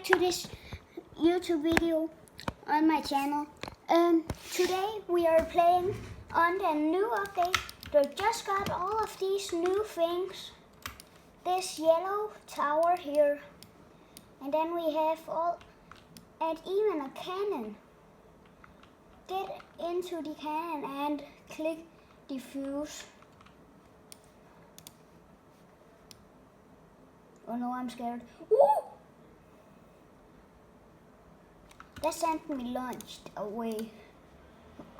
to this YouTube video on my channel. Today we are playing on the new update. They just got all of these new things. This yellow tower here, and then we have all, and even a cannon. Get into the cannon and click defuse. Oh no, I'm scared. Woo! That sent me launched away.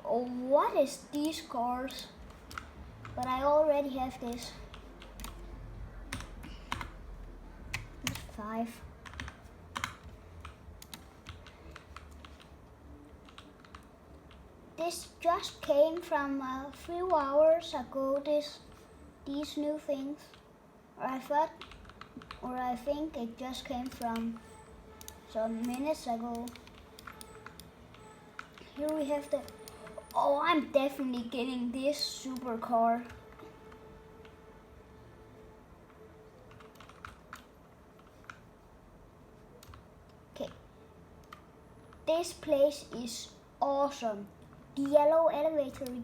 Oh, what is these cars? But I already have this. There's 5. This just came from a few hours ago. These new things, or I think it just came from some minutes ago. Here we have the. Oh, I'm definitely getting this supercar. Okay, this place is awesome. The yellow elevator. You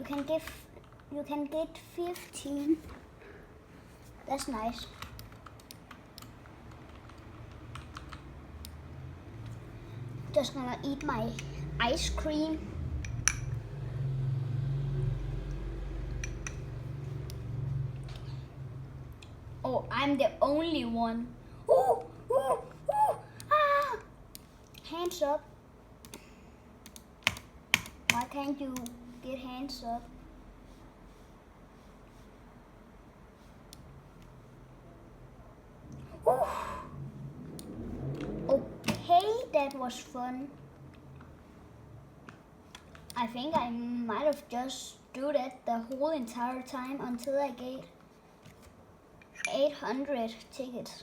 can get 15. That's nice. Just gonna eat my ice cream. Oh, I'm the only one. Ooh, ooh, ooh, ah! Hands up. Why can't you get hands up? Ooh. Okay, that was fun. I think I might have just do that the whole entire time until I get 800 tickets.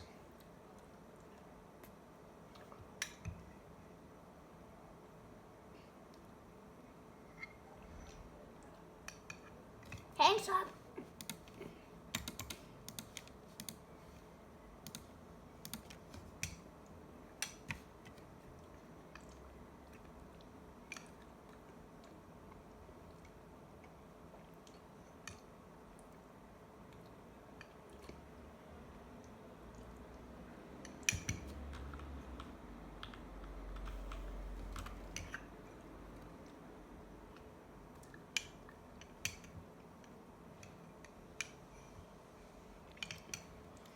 Hands up.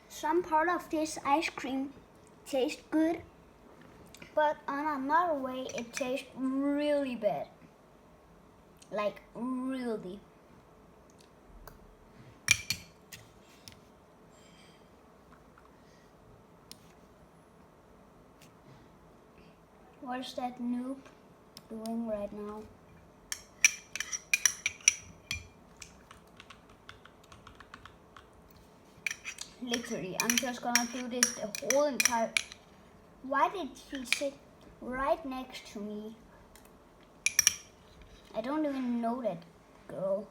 Some part of this ice cream tastes good, but on another way it tastes really bad. Like really. What is that noob doing right now? Literally, I'm just gonna do this the whole entire. Why did she sit right next to me? I don't even know that girl.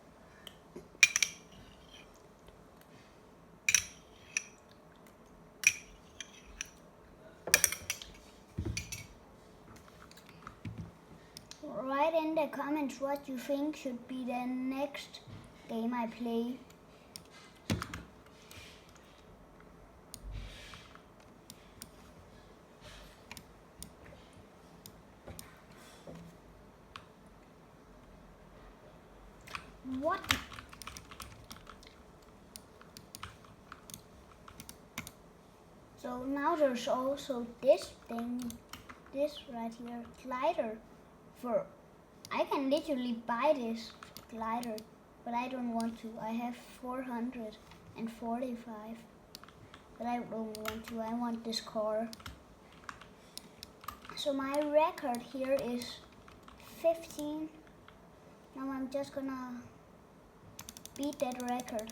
Write in the comments what you think should be the next game I play. What? So now there's also this thing, this right here, glider. I can literally buy this glider, but I don't want to. I have 445, but I don't want to. I want this car. So my record here is 15. Now I'm just gonna beat that record.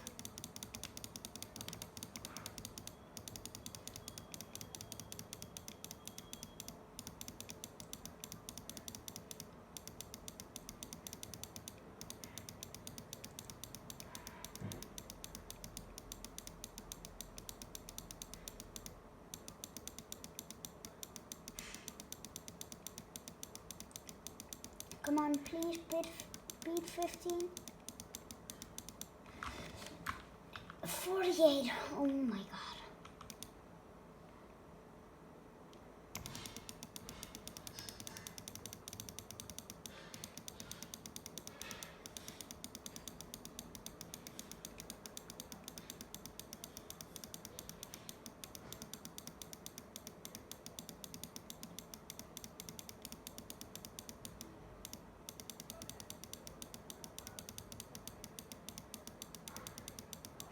Come on, please beat 15. 48. Oh my god.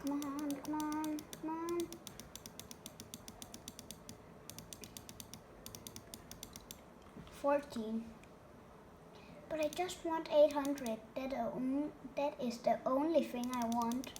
Come on, come on, come on. $14. But I just want 800. That is the only thing I want.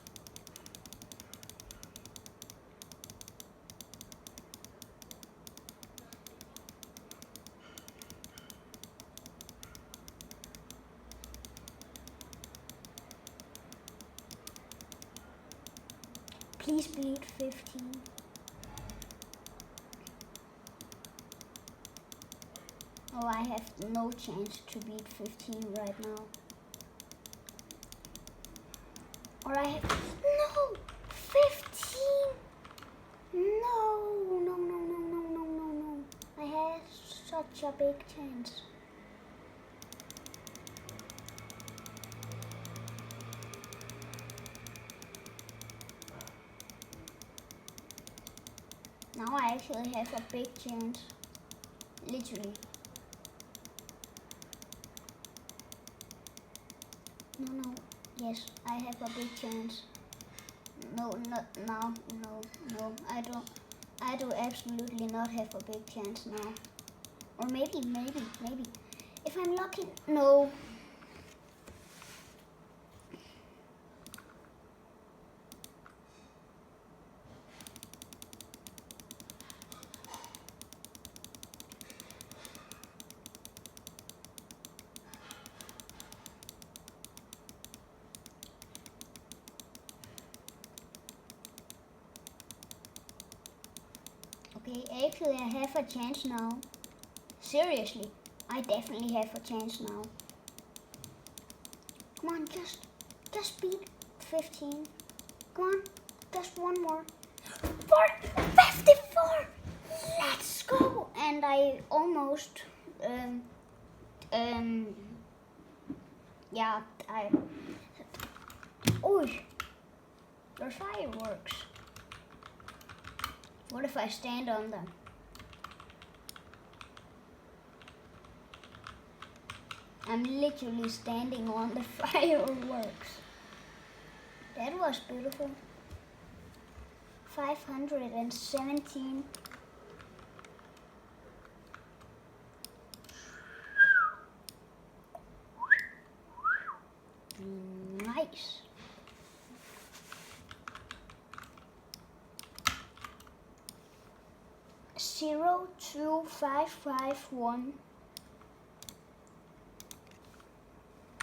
Please beat 15. Oh, I have no chance to beat 15 right now. Or I have, no, 15. No. I had such a big chance. Now I actually have a big chance. Literally. No. Yes, I have a big chance. No, not now. No. I do absolutely not have a big chance now. Or maybe. If I'm lucky, no. Okay, actually I have a chance now. Seriously, I definitely have a chance now. Come on, just beat 15. Come on, just one more. 54! Let's go! And I almost, yeah, oh, there's fireworks. What if I stand on them? I'm literally standing on the fireworks. That was beautiful. 517. Nice. Zero, 2, 5, 5, 1.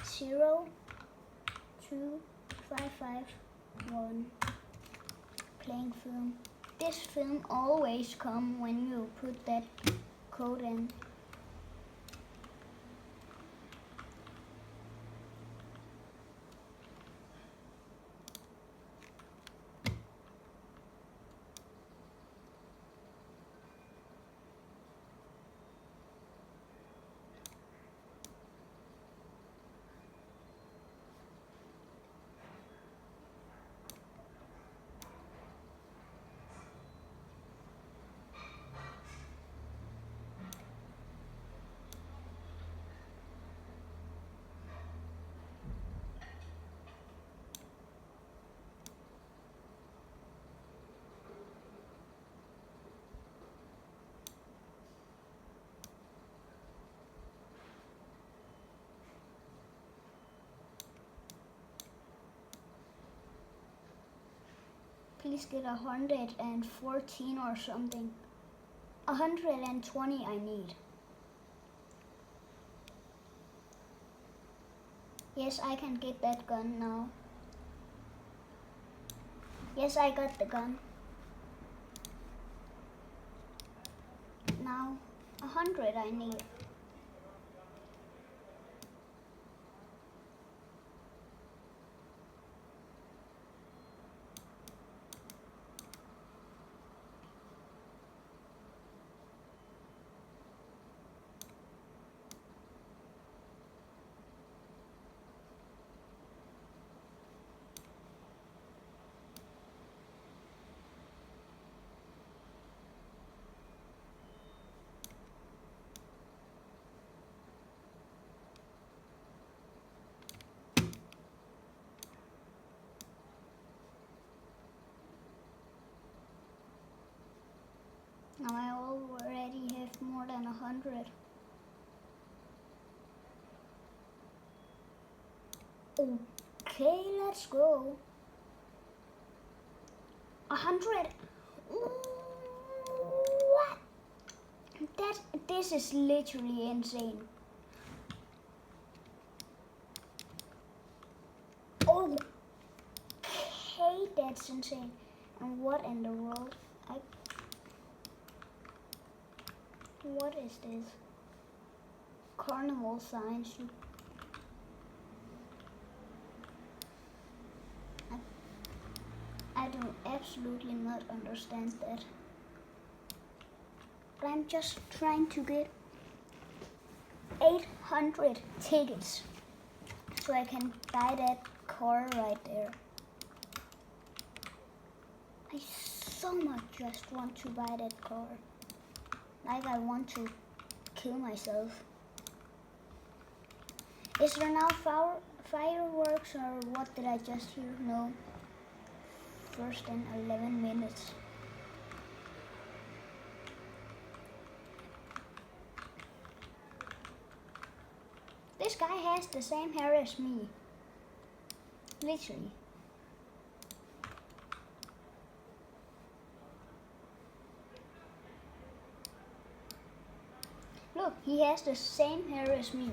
0, 2, 5, 5, 1. Playing film. This film always comes when you put that code in. Please get 114 or something. 120 I need. Yes, I can get that gun now. Yes, I got the gun. Now, 100 I need. 100. Okay, let's go. 100. What? This is literally insane. Okay, that's insane. And what in the world? What is this? Carnival signs. I do absolutely not understand that. But I'm just trying to get 800 tickets so I can buy that car right there. I so much just want to buy that car. Like I want to kill myself. Is there now fireworks or what did I just hear? No. First in 11 minutes. This guy has the same hair as me. Literally. Look, he has the same hair as me.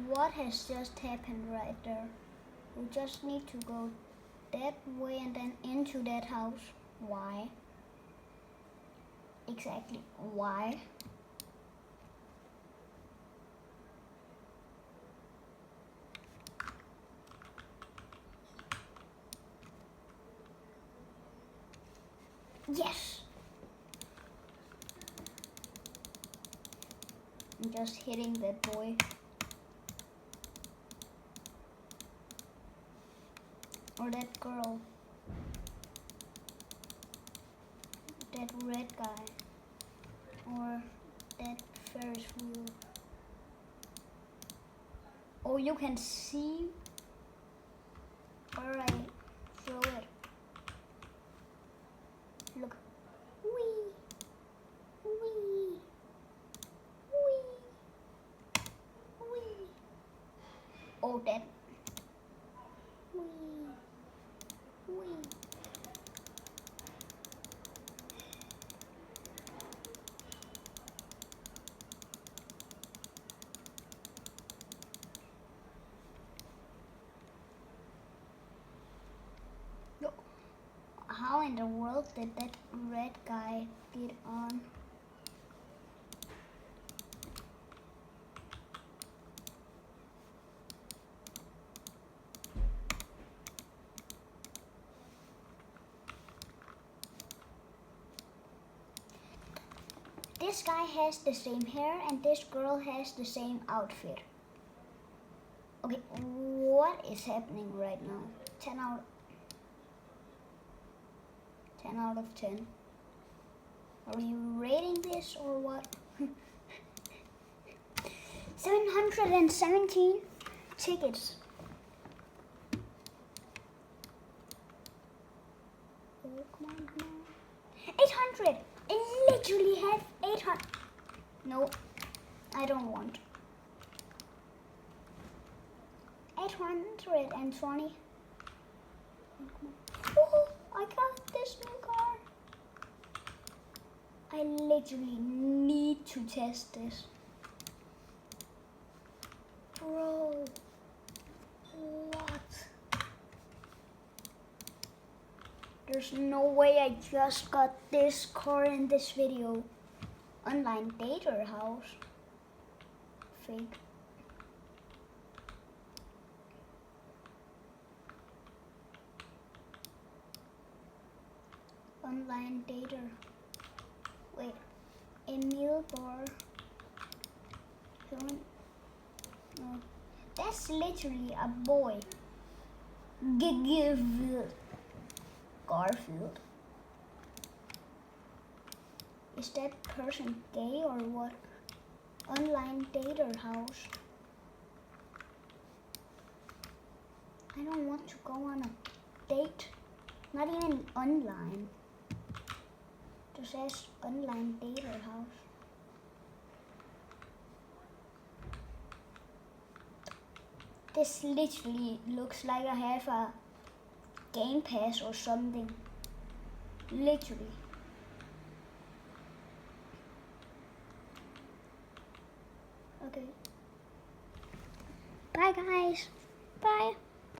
What has just happened right there? We just need to go that way and then into that house. Why? Exactly why? Yes! I'm just hitting that boy. Or that girl. That red guy. Or that Ferris wheel. Oh, you can see where I throw it. Look. Wee. Wee. Wee. Wee. Oh, that. Wee. Wee. How in the world did that red guy get on? This guy has the same hair and this girl has the same outfit. Okay, what is happening right now? 10 out of 10. Are you rating this or what? 717 tickets. Oh, come on, come on. 800! I literally have 800. No, I don't want. 820. Oh, I got this new car. I literally need to test this. Bro, what? There's no way I just got this car in this video. Online dater house. Fake. Online dater. Wait. Emil bar. No. That's literally a boy. Garfield. Is that person gay or what? Online dater house. I don't want to go on a date Not even online. It says online dealer house. This literally looks like I have a game pass or something. Literally. Okay. Bye guys. Bye.